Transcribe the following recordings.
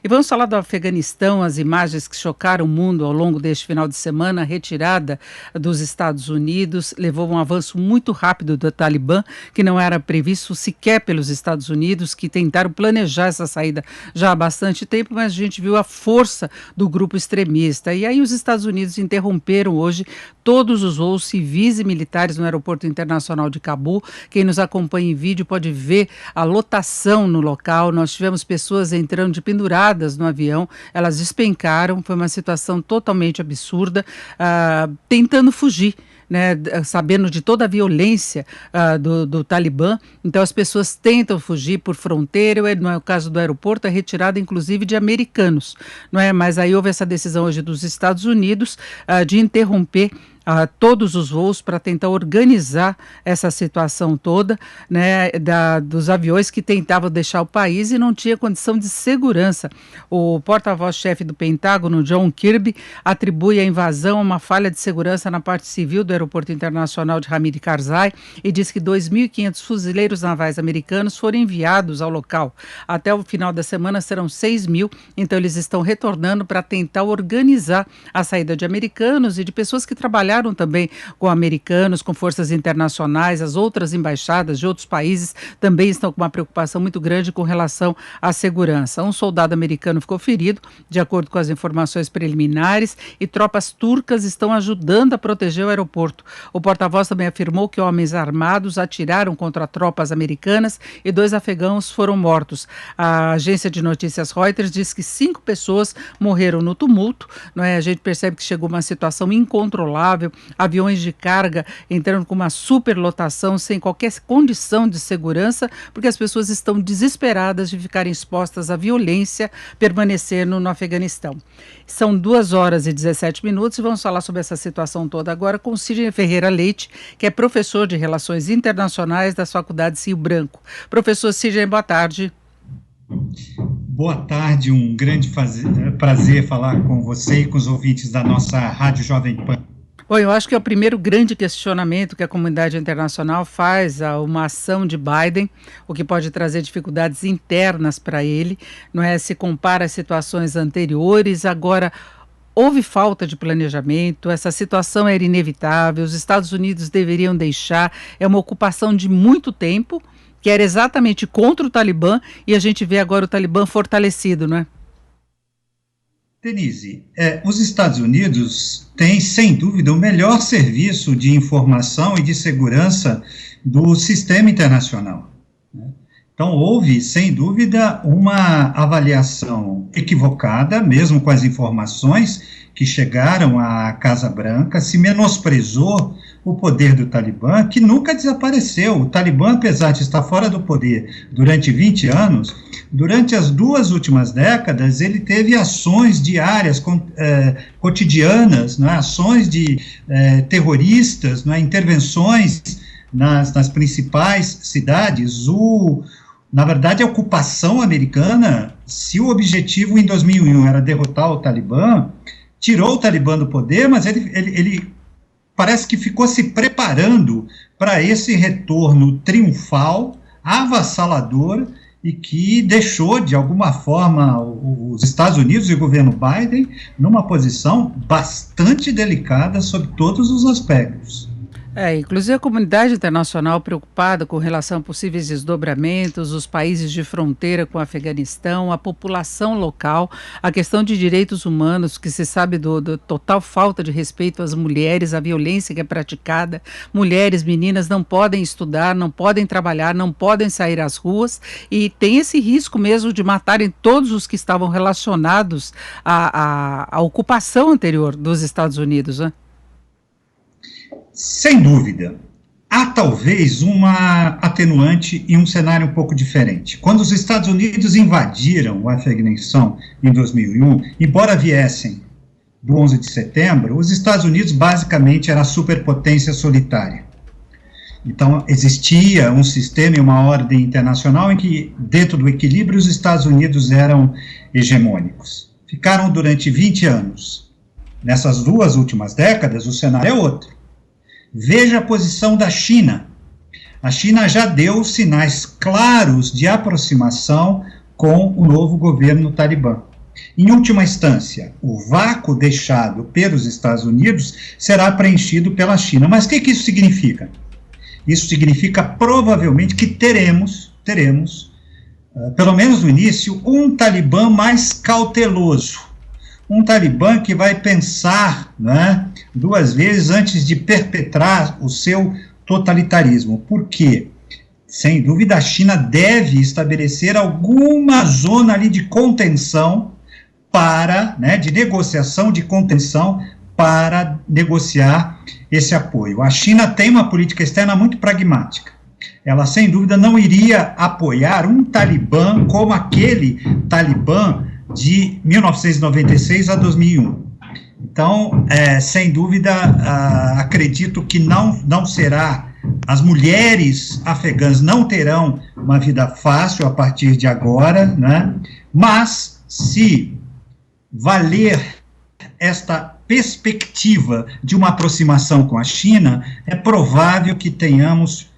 E vamos falar do Afeganistão, as imagens que chocaram o mundo ao longo deste final de semana, a retirada dos Estados Unidos levou a um avanço muito rápido do Talibã, que não era previsto sequer pelos Estados Unidos, que tentaram planejar essa saída já há bastante tempo, mas a gente viu a força do grupo extremista. E aí os Estados Unidos interromperam hoje todos os voos civis e militares no aeroporto internacional de Cabul. Quem nos acompanha em vídeo pode ver a lotação no local. Nós tivemos pessoas entrando de penduradas no avião, elas despencaram, foi uma situação totalmente absurda, tentando fugir, né, sabendo de toda a violência do Talibã. Então as pessoas tentam fugir por fronteira, não é o caso do aeroporto, é retirada inclusive de americanos, não é? Mas aí houve essa decisão hoje dos Estados Unidos de interromper todos os voos para tentar organizar essa situação toda, né, dos aviões que tentavam deixar o país e não tinha condição de segurança. O porta-voz-chefe do Pentágono, John Kirby, atribui a invasão a uma falha de segurança na parte civil do aeroporto internacional de Hamid Karzai e diz que 2.500 fuzileiros navais americanos foram enviados ao local. Até o final da semana serão 6.000, então eles estão retornando para tentar organizar a saída de americanos e de pessoas que trabalharam também com americanos, com forças internacionais. As outras embaixadas de outros países também estão com uma preocupação muito grande com relação à segurança. Um soldado americano ficou ferido, de acordo com as informações preliminares, e tropas turcas estão ajudando a proteger o aeroporto. O porta-voz também afirmou que homens armados atiraram contra tropas americanas e 2 afegãos foram mortos. A agência de notícias Reuters diz que 5 pessoas morreram no tumulto, não é? A gente percebe que chegou uma situação incontrolável, aviões de carga entrando com uma superlotação sem qualquer condição de segurança, porque as pessoas estão desesperadas de ficarem expostas à violência permanecendo no Afeganistão. São 2h17 e vamos falar sobre essa situação toda agora com Sidney Ferreira Leite, que é professor de Relações Internacionais das Faculdades Rio Branco. Professor Sidney, boa tarde. Boa tarde, um grande prazer falar com você e com os ouvintes da nossa Rádio Jovem Pan. Bom, eu acho que é o primeiro grande questionamento que a comunidade internacional faz a uma ação de Biden, o que pode trazer dificuldades internas para ele, não é? Se compara às situações anteriores, agora houve falta de planejamento, essa situação era inevitável, os Estados Unidos deveriam deixar, é uma ocupação de muito tempo, que era exatamente contra o Talibã, e a gente vê agora o Talibã fortalecido, não é? Denise, os Estados Unidos têm, sem dúvida, o melhor serviço de informação e de segurança do sistema internacional, né? Então, houve, sem dúvida, uma avaliação equivocada, mesmo com as informações que chegaram à Casa Branca, se menosprezou o poder do Talibã, que nunca desapareceu. O Talibã, apesar de estar fora do poder durante 20 anos, durante as 2 últimas décadas, ele teve ações diárias, cotidianas, né, ações de terroristas, né, intervenções nas principais cidades. Na verdade, a ocupação americana, se o objetivo em 2001 era derrotar o Talibã, tirou o Talibã do poder, mas ele parece que ficou se preparando para esse retorno triunfal, avassalador, e que deixou, de alguma forma, os Estados Unidos e o governo Biden numa posição bastante delicada sob todos os aspectos. Inclusive a comunidade internacional preocupada com relação a possíveis desdobramentos, os países de fronteira com o Afeganistão, a população local, a questão de direitos humanos, que se sabe do total falta de respeito às mulheres, a violência que é praticada. Mulheres, meninas não podem estudar, não podem trabalhar, não podem sair às ruas e tem esse risco mesmo de matarem todos os que estavam relacionados à ocupação anterior dos Estados Unidos, né? Sem dúvida. Há talvez uma atenuante e um cenário um pouco diferente. Quando os Estados Unidos invadiram o Afeganistão em 2001, embora viessem do 11 de setembro, os Estados Unidos basicamente era a superpotência solitária. Então, existia um sistema e uma ordem internacional em que, dentro do equilíbrio, os Estados Unidos eram hegemônicos. Ficaram durante 20 anos. Nessas 2 últimas décadas, o cenário é outro. Veja a posição da China. A China já deu sinais claros de aproximação com o novo governo talibã. Em última instância, o vácuo deixado pelos Estados Unidos será preenchido pela China. Mas o que isso significa? Isso significa provavelmente que teremos, pelo menos no início, um Talibã mais cauteloso. Um Talibã que vai pensar, né, duas vezes antes de perpetrar o seu totalitarismo. Por quê? Sem dúvida, a China deve estabelecer alguma zona ali de contenção para, né, de negociação, de contenção para negociar esse apoio. A China tem uma política externa muito pragmática. Ela, sem dúvida, não iria apoiar um Talibã como aquele Talibã de 1996 a 2001. Então, sem dúvida, acredito que não será, as mulheres afegãs não terão uma vida fácil a partir de agora, né? Mas, se valer esta perspectiva de uma aproximação com a China, é provável que tenhamos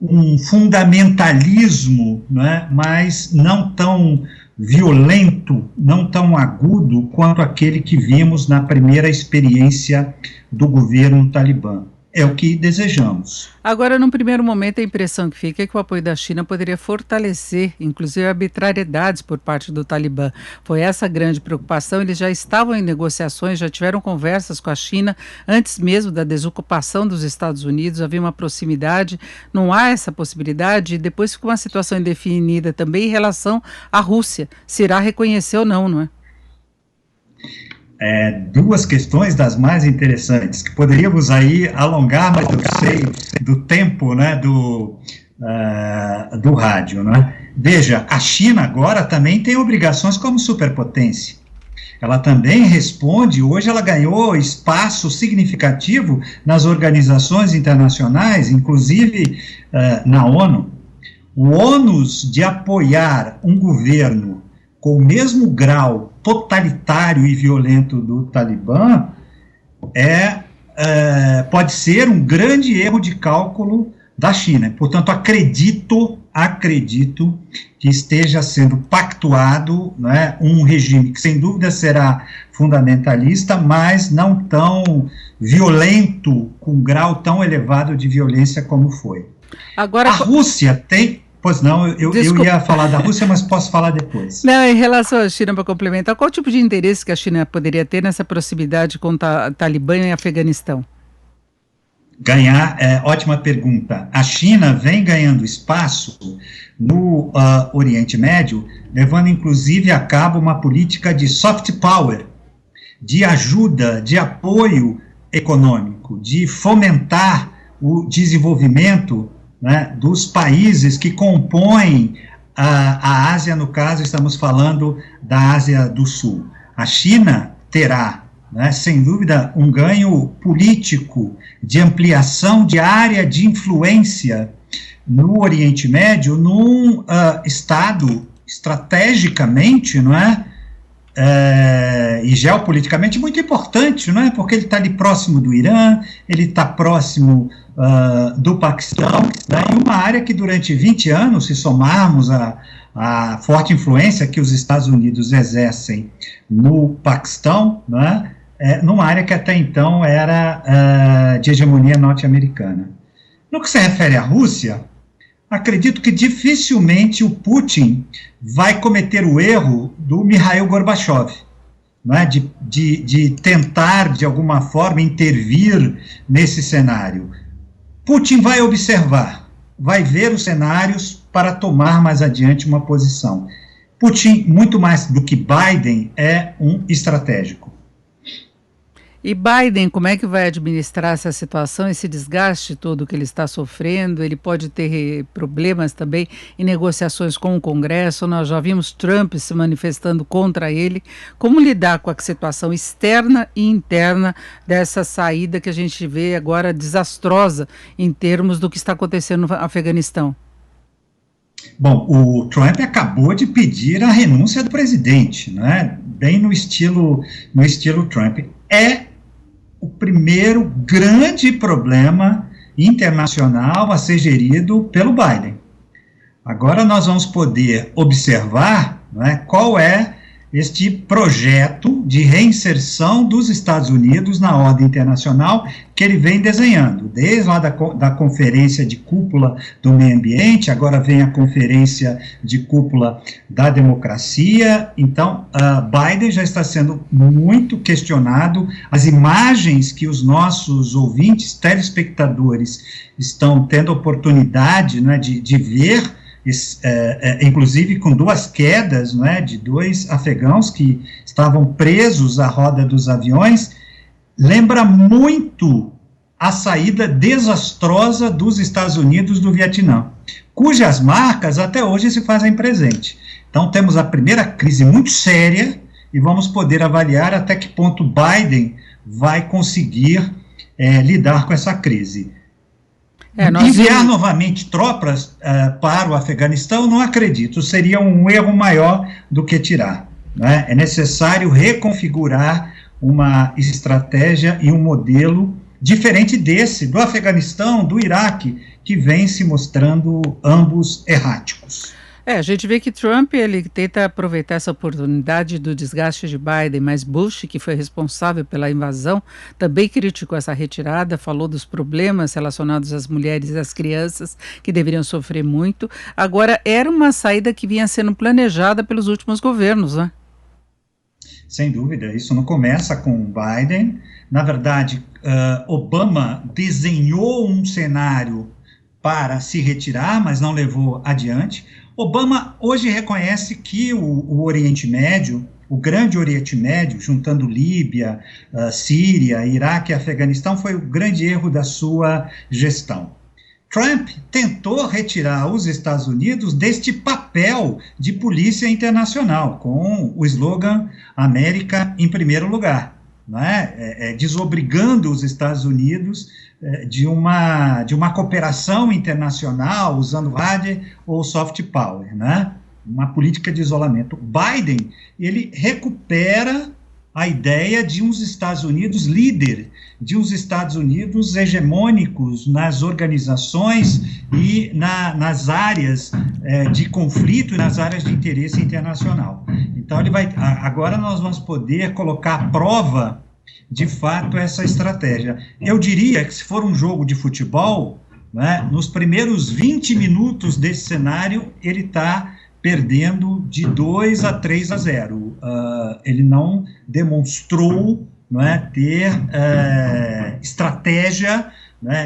um fundamentalismo, né, mas não tão violento, não tão agudo quanto aquele que vimos na primeira experiência do governo talibã. É o que desejamos. Agora, num primeiro momento, a impressão que fica é que o apoio da China poderia fortalecer, inclusive, arbitrariedades por parte do Talibã. Foi essa a grande preocupação. Eles já estavam em negociações, já tiveram conversas com a China antes mesmo da desocupação dos Estados Unidos. Havia uma proximidade. Não há essa possibilidade. Depois ficou uma situação indefinida também em relação à Rússia. Se irá reconhecer ou não, não é? Duas questões das mais interessantes, que poderíamos aí alongar, mas eu sei do tempo, né, do rádio, né? Veja, a China agora também tem obrigações como superpotência. Ela também responde, hoje ela ganhou espaço significativo nas organizações internacionais, inclusive na ONU. O ônus de apoiar um governo com o mesmo grau totalitário e violento do Talibã pode ser um grande erro de cálculo da China. Portanto, acredito que esteja sendo pactuado, né, um regime que sem dúvida será fundamentalista, mas não tão violento, com um grau tão elevado de violência como foi. Agora, a Rússia tem... Pois não, eu ia falar da Rússia, mas posso falar depois. Não, em relação à China, para complementar, qual tipo de interesse que a China poderia ter nessa proximidade com o Talibã e Afeganistão? Ótima pergunta. A China vem ganhando espaço no Oriente Médio, levando inclusive a cabo uma política de soft power, de ajuda, de apoio econômico, de fomentar o desenvolvimento, né, dos países que compõem a Ásia. No caso, estamos falando da Ásia do Sul. A China terá, né, sem dúvida, um ganho político de ampliação de área de influência no Oriente Médio, num estado estrategicamente, não é, e geopoliticamente muito importante, não é, porque ele está ali próximo do Irã, ele está próximo do Paquistão, né, em uma área que durante 20 anos, se somarmos a forte influência que os Estados Unidos exercem no Paquistão, né, numa área que até então era de hegemonia norte-americana. No que se refere à Rússia, acredito que dificilmente o Putin vai cometer o erro do Mikhail Gorbachev, né, de tentar, de alguma forma, intervir nesse cenário. Putin vai observar, vai ver os cenários para tomar mais adiante uma posição. Putin, muito mais do que Biden, é um estratégico. E Biden, como é que vai administrar essa situação, esse desgaste todo que ele está sofrendo? Ele pode ter problemas também em negociações com o Congresso. Nós já vimos Trump se manifestando contra ele. Como lidar com a situação externa e interna dessa saída que a gente vê agora desastrosa em termos do que está acontecendo no Afeganistão? Bom, o Trump acabou de pedir a renúncia do presidente, né? Bem no estilo Trump. É o primeiro grande problema internacional a ser gerido pelo Biden. Agora nós vamos poder observar, né, qual é este projeto de reinserção dos Estados Unidos na ordem internacional que ele vem desenhando, desde lá da conferência de cúpula do meio ambiente, agora vem a conferência de cúpula da democracia. Então, Biden já está sendo muito questionado, as imagens que os nossos ouvintes, telespectadores, estão tendo oportunidade, né, de ver, inclusive com duas quedas, né, de dois afegãos que estavam presos à roda dos aviões, lembra muito a saída desastrosa dos Estados Unidos do Vietnã, cujas marcas até hoje se fazem presente. Então temos a primeira crise muito séria e vamos poder avaliar até que ponto Biden vai conseguir lidar com essa crise. Enviar novamente tropas para o Afeganistão, não acredito, seria um erro maior do que tirar, né? É necessário reconfigurar uma estratégia e um modelo diferente desse, do Afeganistão, do Iraque, que vem se mostrando ambos erráticos. A gente vê que Trump, ele tenta aproveitar essa oportunidade do desgaste de Biden, mas Bush, que foi responsável pela invasão, também criticou essa retirada, falou dos problemas relacionados às mulheres e às crianças, que deveriam sofrer muito. Agora, era uma saída que vinha sendo planejada pelos últimos governos, né? Sem dúvida, isso não começa com Biden. Na verdade, Obama desenhou um cenário para se retirar, mas não levou adiante. Obama hoje reconhece que o Oriente Médio, o grande Oriente Médio, juntando Líbia, Síria, Iraque e Afeganistão, foi o grande erro da sua gestão. Trump tentou retirar os Estados Unidos deste papel de polícia internacional, com o slogan América em primeiro lugar, né? Desobrigando os Estados Unidos de uma cooperação internacional, usando hard ou soft power, né? Uma política de isolamento. Biden, ele recupera a ideia de uns Estados Unidos líder, de uns Estados Unidos hegemônicos nas organizações e nas áreas de conflito e nas áreas de interesse internacional. Então, agora nós vamos poder colocar à prova, de fato, essa estratégia. Eu diria que, se for um jogo de futebol, né, nos primeiros 20 minutos desse cenário, ele está perdendo de 2-3-0. Ele não demonstrou, ter estratégia,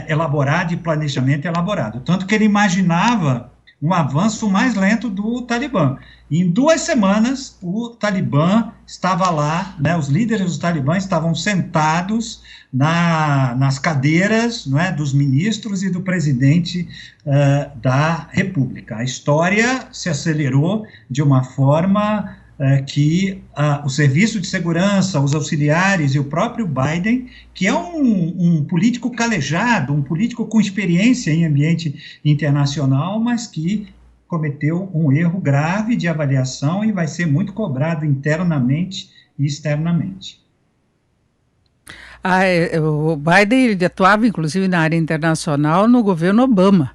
elaborada e planejamento elaborado. Tanto que ele imaginava um avanço mais lento do Talibã. E em 2 semanas, o Talibã estava lá, os líderes do Talibã estavam sentados nas cadeiras, dos ministros e do presidente da República. A história se acelerou de uma forma que o Serviço de Segurança, os auxiliares e o próprio Biden, que é um político calejado, um político com experiência em ambiente internacional, mas que cometeu um erro grave de avaliação e vai ser muito cobrado internamente e externamente. O Biden, ele atuava, inclusive, na área internacional no governo Obama.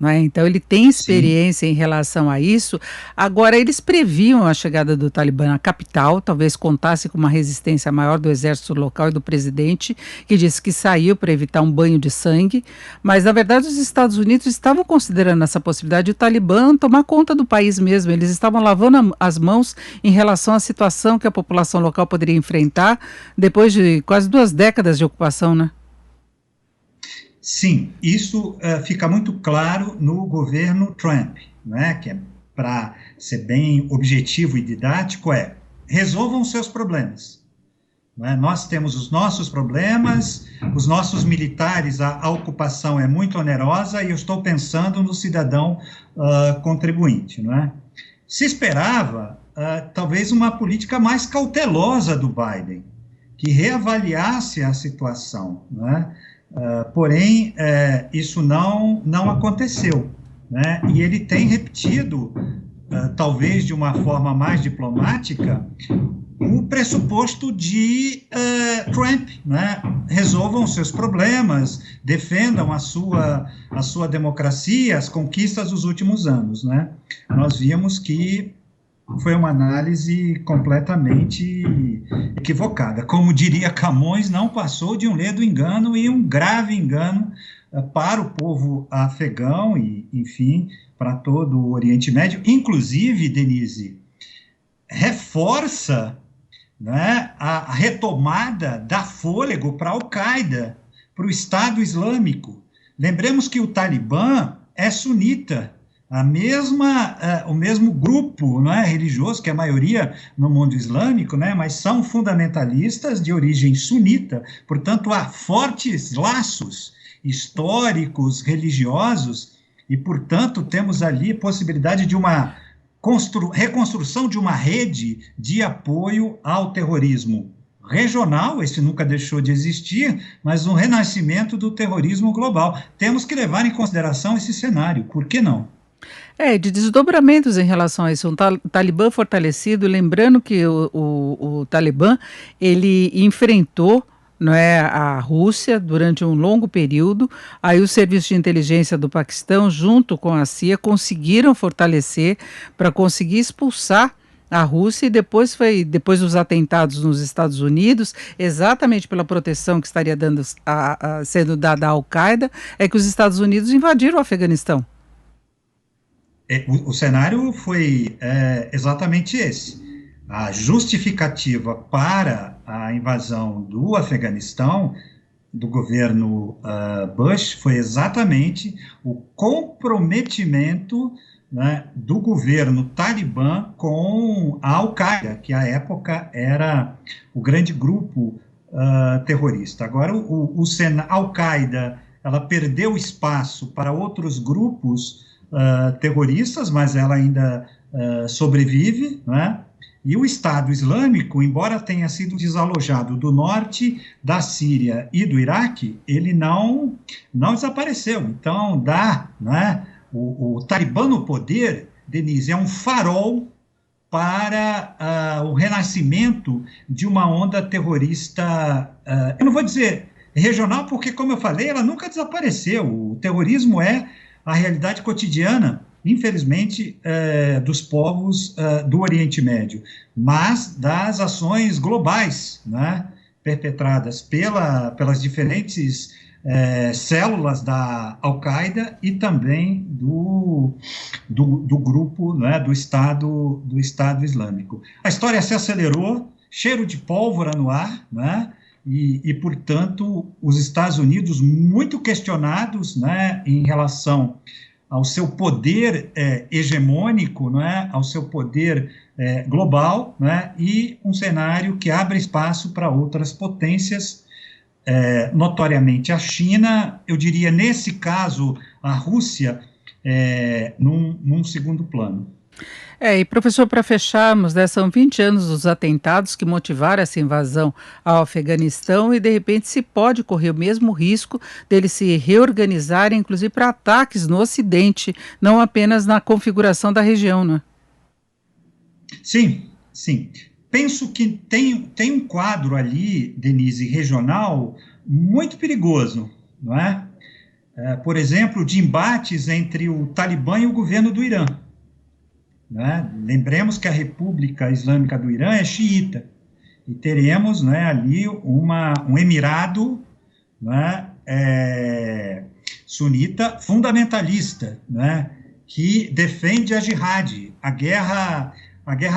Então, ele tem experiência em relação a isso. Agora, eles previam a chegada do Talibã à capital, talvez contasse com uma resistência maior do exército local e do presidente, que disse que saiu para evitar um banho de sangue, mas, na verdade, os Estados Unidos estavam considerando essa possibilidade de o Talibã tomar conta do país mesmo. Eles estavam lavando as mãos em relação à situação que a população local poderia enfrentar depois de quase 2 décadas de ocupação, né? Sim, isso fica muito claro no governo Trump, que para ser bem objetivo e didático, resolvam seus problemas. Nós temos os nossos problemas, os nossos militares, a ocupação é muito onerosa e eu estou pensando no cidadão contribuinte. Se esperava, talvez, uma política mais cautelosa do Biden, que reavaliasse a situação, porém, isso não aconteceu, e ele tem repetido, talvez de uma forma mais diplomática, o pressuposto de Trump, resolvam seus problemas, defendam a sua democracia, as conquistas dos últimos anos. Nós vimos que foi uma análise completamente equivocada. Como diria Camões, não passou de um ledo engano e um grave engano para o povo afegão e, enfim, para todo o Oriente Médio. Inclusive, Denise, reforça, né, a retomada da fôlego para a Al-Qaeda, para o Estado Islâmico. Lembremos que o Talibã é sunita, o mesmo grupo, não é, religioso, que é a maioria no mundo islâmico, né, mas são fundamentalistas de origem sunita, portanto, há fortes laços históricos, religiosos, e, portanto, temos ali possibilidade de uma reconstrução de uma rede de apoio ao terrorismo regional, esse nunca deixou de existir, mas um renascimento do terrorismo global. Temos que levar em consideração esse cenário, por que não? De desdobramentos em relação a isso. Talibã fortalecido, lembrando que o Talibã, ele enfrentou, não é, a Rússia durante um longo período. Aí o serviço de inteligência do Paquistão, junto com a CIA, conseguiram fortalecer para conseguir expulsar a Rússia, e depois dos atentados nos Estados Unidos, exatamente pela proteção que estaria sendo dada à Al-Qaeda, é que os Estados Unidos invadiram o Afeganistão. O cenário foi exatamente esse. A justificativa para a invasão do Afeganistão, do governo Bush, foi exatamente o comprometimento, né, do governo Talibã com a Al-Qaeda, que à época era o grande grupo terrorista. Agora, a Al-Qaeda, ela perdeu espaço para outros grupos terroristas, mas ela ainda sobrevive, né? E o Estado Islâmico, embora tenha sido desalojado do norte da Síria e do Iraque, ele não desapareceu. Então, né, o Talibã no poder, Denise, é um farol para o renascimento de uma onda terrorista, eu não vou dizer regional, porque, como eu falei, ela nunca desapareceu. O terrorismo é a realidade cotidiana, infelizmente, dos povos do Oriente Médio, mas das ações globais, né, perpetradas pelas diferentes células da Al-Qaeda e também do grupo, né, do Estado Islâmico. A história se acelerou, cheiro de pólvora no ar, né? E, portanto, os Estados Unidos muito questionados, né, em relação ao seu poder hegemônico, né, ao seu poder global, né, e um cenário que abre espaço para outras potências, notoriamente a China, eu diria, nesse caso, a Rússia, num segundo plano. E professor, para fecharmos, né, são 20 anos dos atentados que motivaram essa invasão ao Afeganistão, e de repente se pode correr o mesmo risco deles se reorganizarem, inclusive para ataques no Ocidente, não apenas na configuração da região, né? Sim, sim. Penso que tem um quadro ali, Denise, regional, muito perigoso, não é? Por exemplo, de embates entre o Talibã e o governo do Irã. Né? Lembremos que a República Islâmica do Irã é xiita, e teremos, né, ali um emirado, né, sunita fundamentalista, né, que defende a jihad, a guerra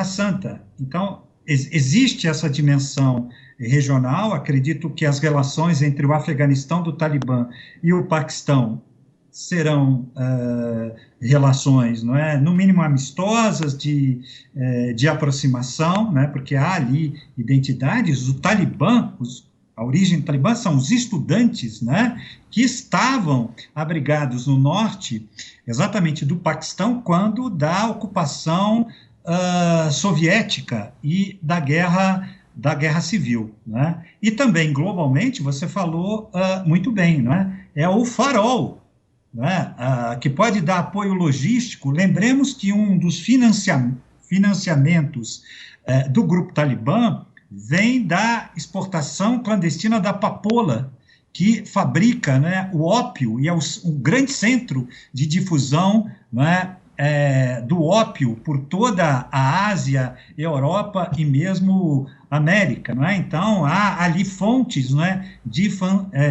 santa. Então, existe essa dimensão regional. Acredito que as relações entre o Afeganistão do Talibã e o Paquistão serão relações, não é, no mínimo amistosas, de aproximação, né, porque há ali identidades. O Talibã, a origem do Talibã são os estudantes, né, que estavam abrigados no norte, exatamente do Paquistão, quando da ocupação soviética e da guerra civil, né? E também globalmente, você falou muito bem, né? É o farol, né, que pode dar apoio logístico. Lembremos que um dos financiamentos do grupo Talibã vem da exportação clandestina da papoula, que fabrica, né, o ópio, e é um grande centro de difusão, né, do ópio por toda a Ásia, Europa e mesmo América, não é? Então, há ali fontes, não é, de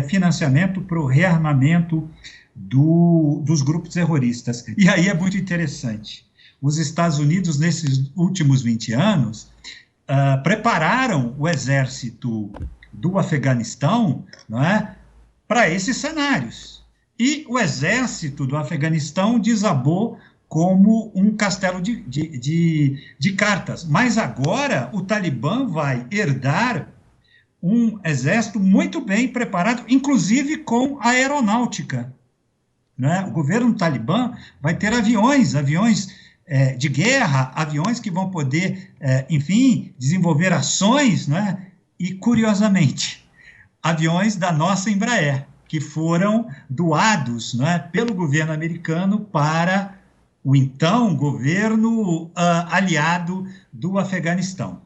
financiamento para o rearmamento dos grupos terroristas. E aí é muito interessante. Os Estados Unidos, nesses últimos 20 anos, prepararam o exército do Afeganistão, não é, para esses cenários. E o exército do Afeganistão desabou como um castelo de cartas. Mas agora o Talibã vai herdar um exército muito bem preparado, inclusive com a aeronáutica, né? O governo Talibã vai ter aviões de guerra, aviões que vão poder, enfim, desenvolver ações, né? E, curiosamente, aviões da nossa Embraer, que foram doados, né, pelo governo americano para o então governo aliado do Afeganistão.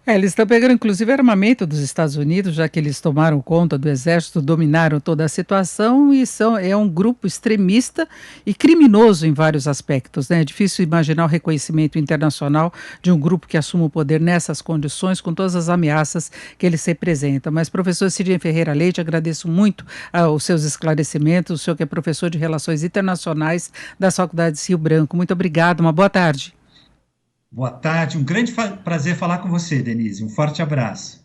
Eles estão pegando inclusive armamento dos Estados Unidos, já que eles tomaram conta do exército, dominaram toda a situação e é um grupo extremista e criminoso em vários aspectos, né? É difícil imaginar o reconhecimento internacional de um grupo que assuma o poder nessas condições, com todas as ameaças que eles representam. Mas, professor Sidney Ferreira Leite, agradeço muito os seus esclarecimentos, o senhor que é professor de Relações Internacionais da Faculdade de Rio Branco. Muito obrigado, uma boa tarde. Boa tarde, um grande prazer falar com você, Denise. Um forte abraço.